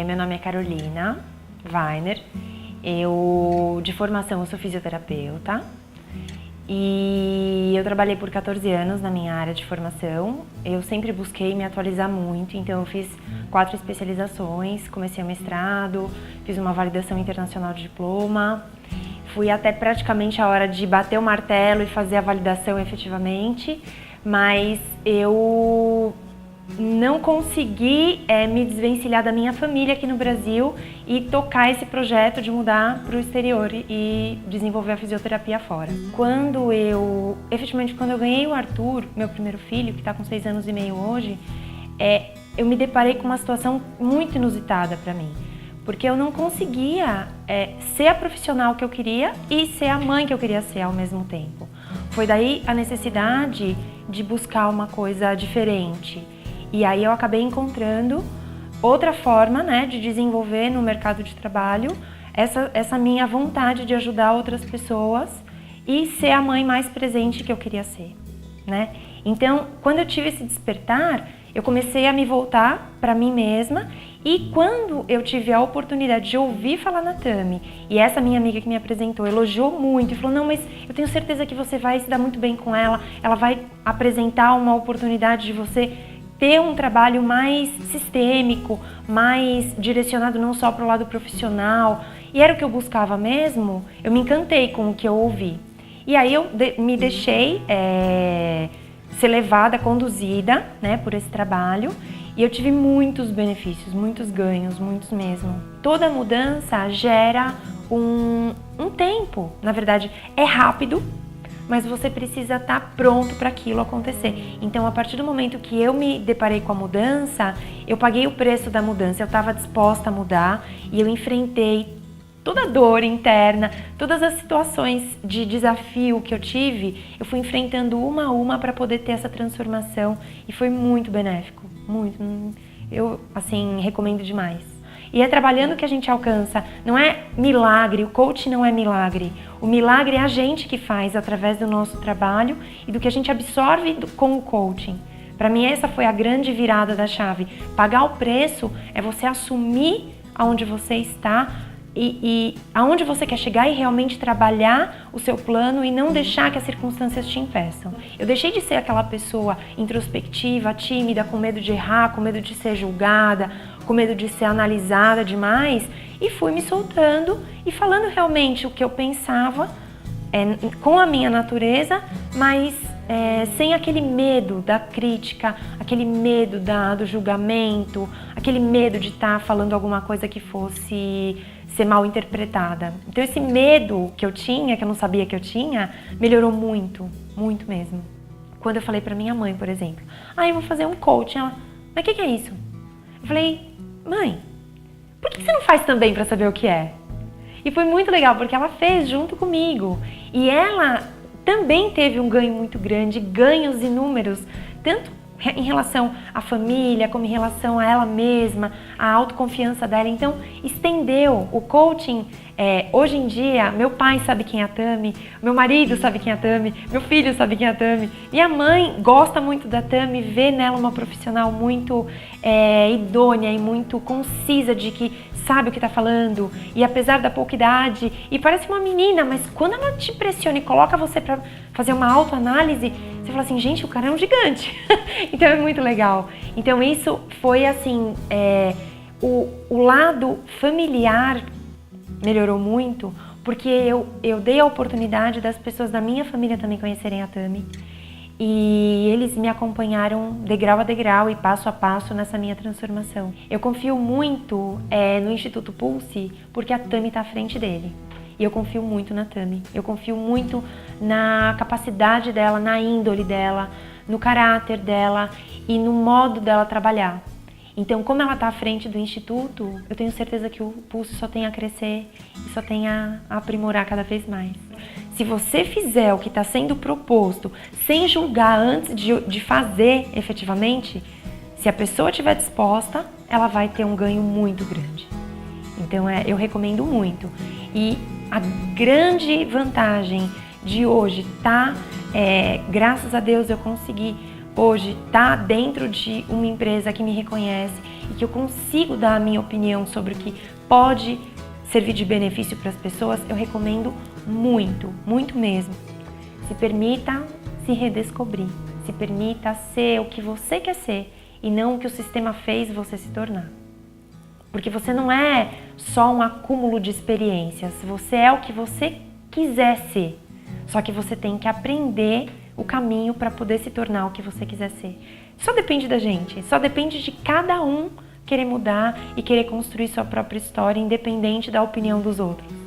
Meu nome é Carolina Weiner, eu de formação eu sou fisioterapeuta e eu trabalhei por 14 anos na minha área de formação. Eu sempre busquei me atualizar muito, então eu fiz 4 especializações, comecei o mestrado, fiz uma validação internacional de diploma, fui até praticamente a hora de bater o martelo e fazer a validação efetivamente, mas eu não consegui me desvencilhar da minha família aqui no Brasil e tocar esse projeto de mudar para o exterior e desenvolver a fisioterapia fora. Efetivamente, quando eu ganhei o Arthur, meu primeiro filho, que está com 6 anos e meio hoje, eu me deparei com uma situação muito inusitada para mim, porque eu não conseguia ser a profissional que eu queria e ser a mãe que eu queria ser ao mesmo tempo. Foi daí a necessidade de buscar uma coisa diferente. E aí eu acabei encontrando outra forma, de desenvolver no mercado de trabalho essa minha vontade de ajudar outras pessoas e ser a mãe mais presente que eu queria ser, Então, quando eu tive esse despertar, eu comecei a me voltar para mim mesma e quando eu tive a oportunidade de ouvir falar na Tami, e essa minha amiga que me apresentou elogiou muito e falou, não, mas eu tenho certeza que você vai se dar muito bem com ela vai apresentar uma oportunidade de você ter um trabalho mais sistêmico, mais direcionado não só para o lado profissional, e era o que eu buscava mesmo, eu me encantei com o que eu ouvi. E aí eu me deixei ser levada, conduzida por esse trabalho, e eu tive muitos benefícios, muitos ganhos, muitos mesmo. Toda mudança gera um tempo, na verdade é rápido, mas você precisa estar pronto para aquilo acontecer. Então, a partir do momento que eu me deparei com a mudança, eu paguei o preço da mudança, eu estava disposta a mudar e eu enfrentei toda a dor interna, todas as situações de desafio que eu tive, eu fui enfrentando uma a uma para poder ter essa transformação e foi muito benéfico, muito. Eu, recomendo demais. E é trabalhando que a gente alcança, não é milagre, o coaching não é milagre. O milagre é a gente que faz através do nosso trabalho e do que a gente absorve com o coaching. Para mim essa foi a grande virada da chave. Pagar o preço é você assumir aonde você está e aonde você quer chegar e realmente trabalhar o seu plano e não deixar que as circunstâncias te impeçam. Eu deixei de ser aquela pessoa introspectiva, tímida, com medo de errar, com medo de ser julgada, com medo de ser analisada demais e fui me soltando e falando realmente o que eu pensava com a minha natureza, mas sem aquele medo da crítica, aquele medo do julgamento, aquele medo de estar falando alguma coisa que fosse ser mal interpretada. Então esse medo que eu tinha, que eu não sabia que eu tinha, melhorou muito, muito mesmo. Quando eu falei pra minha mãe, por exemplo, eu vou fazer um coaching, ela, mas o que é isso? Eu falei, mãe, por que você não faz também para saber o que é? E foi muito legal, porque ela fez junto comigo. E ela também teve um ganho muito grande, ganhos inúmeros, tanto em relação à família, como em relação a ela mesma, a autoconfiança dela. Então, estendeu o coaching. Hoje em dia, meu pai sabe quem é a Tami, meu marido sabe quem é a Tami, meu filho sabe quem é a Tami. Minha mãe gosta muito da Tami, vê nela uma profissional muito idônea e muito concisa, de que sabe o que está falando. E apesar da pouca idade, e parece uma menina, mas quando ela te pressiona e coloca você para fazer uma autoanálise, você fala assim, gente, o cara é um gigante. Então é muito legal. Então isso foi o lado familiar melhorou muito, porque eu dei a oportunidade das pessoas da minha família também conhecerem a Tami. E eles me acompanharam degrau a degrau e passo a passo nessa minha transformação. Eu confio muito no Instituto Pulse, porque a Tami está à frente dele. E eu confio muito na Tami. Eu confio muito na capacidade dela, na índole dela, no caráter dela e no modo dela trabalhar. Então, como ela está à frente do Instituto, eu tenho certeza que o Pulse só tem a crescer e só tem a aprimorar cada vez mais. Se você fizer o que está sendo proposto, sem julgar antes de fazer efetivamente, se a pessoa estiver disposta, ela vai ter um ganho muito grande. Então, eu recomendo muito. E a grande vantagem de hoje tá, graças a Deus eu consegui hoje estar dentro de uma empresa que me reconhece e que eu consigo dar a minha opinião sobre o que pode servir de benefício para as pessoas, eu recomendo muito, muito mesmo. Se permita se redescobrir, se permita ser o que você quer ser e não o que o sistema fez você se tornar. Porque você não é só um acúmulo de experiências, você é o que você quiser ser. Só que você tem que aprender o caminho para poder se tornar o que você quiser ser. Só depende da gente, só depende de cada um querer mudar e querer construir sua própria história, independente da opinião dos outros.